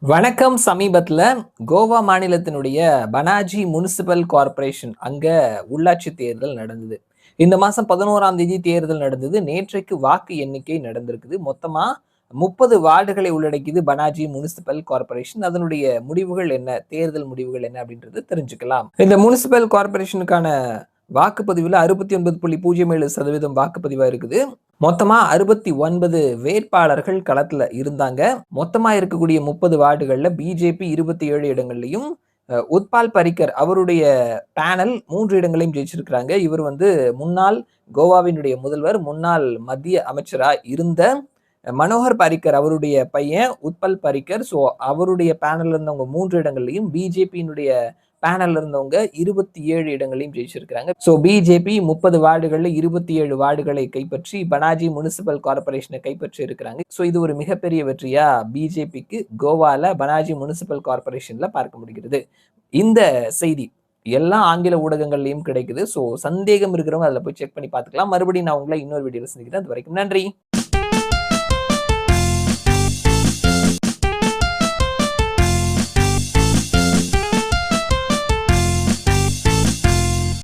வணக்கம். சமீபத்துல கோவா மாநிலத்தினுடைய பனாஜி முனிசிபல் கார்ப்பரேஷன் அங்க உள்ளாட்சி தேர்தல் நடந்தது. இந்த மாசம் 11ஆம் தேதி தேர்தல் நடந்தது. நேற்றைக்கு வாக்கு எண்ணிக்கை நடந்திருக்குது. மொத்தமா 30 வார்டுகளை உள்ளடக்கியது பனாஜி முனிசிபல் கார்ப்பரேஷன். அதனுடைய முடிவுகள் என்ன? தேர்தல் முடிவுகள் என்ன அப்படின்றது தெரிஞ்சுக்கலாம். இந்த முனிசிபல் கார்ப்பரேஷனுக்கான வாக்குப்பதிவுல 69.07% வாக்குப்பதிவா இருக்குது. மொத்தமா 69 வேட்பாளர்கள் களத்துல இருந்தாங்க. மொத்தமா இருக்கக்கூடிய 30 வார்டுகள்ல பிஜேபி 27 இடங்கள்லயும், உத்பால் பரிக்கர் அவருடைய பேனல் 3 இடங்களையும் ஜெயிச்சிருக்கிறாங்க. இவர் வந்து முன்னாள் கோவாவினுடைய முதல்வர், முன்னாள் மத்திய அமைச்சரா இருந்த மனோகர் பாரிக்கர் அவருடைய பையன் உத்பல் பரிக்கர். ஸோ அவருடைய பேனல்ல இருந்தவங்க 3 இடங்கள்லையும், பிஜேபியினுடைய பேனல்ல இருந்தவங்க 27 இடங்களையும் ஜெயிச்சிருக்கிறாங்க. ஸோ பிஜேபி 30 வார்டுகள்ல 27 வார்டுகளை கைப்பற்றி பனாஜி முனிசிபல் கார்ப்பரேஷனை கைப்பற்றி இருக்கிறாங்க. ஸோ இது ஒரு மிகப்பெரிய வெற்றியா பிஜேபிக்கு கோவால பனாஜி முனிசிபல் கார்ப்பரேஷன்ல பார்க்க முடிகிறது. இந்த செய்தி எல்லா ஆங்கில ஊடகங்கள்லயும் கிடைக்குது. ஸோ சந்தேகம் இருக்கிறவங்க அதில் போய் செக் பண்ணி பார்த்துக்கலாம். மறுபடியும் நான் உங்களை இன்னொரு வீடியோவில் சந்திக்கிறேன். அது வரைக்கும் நன்றி.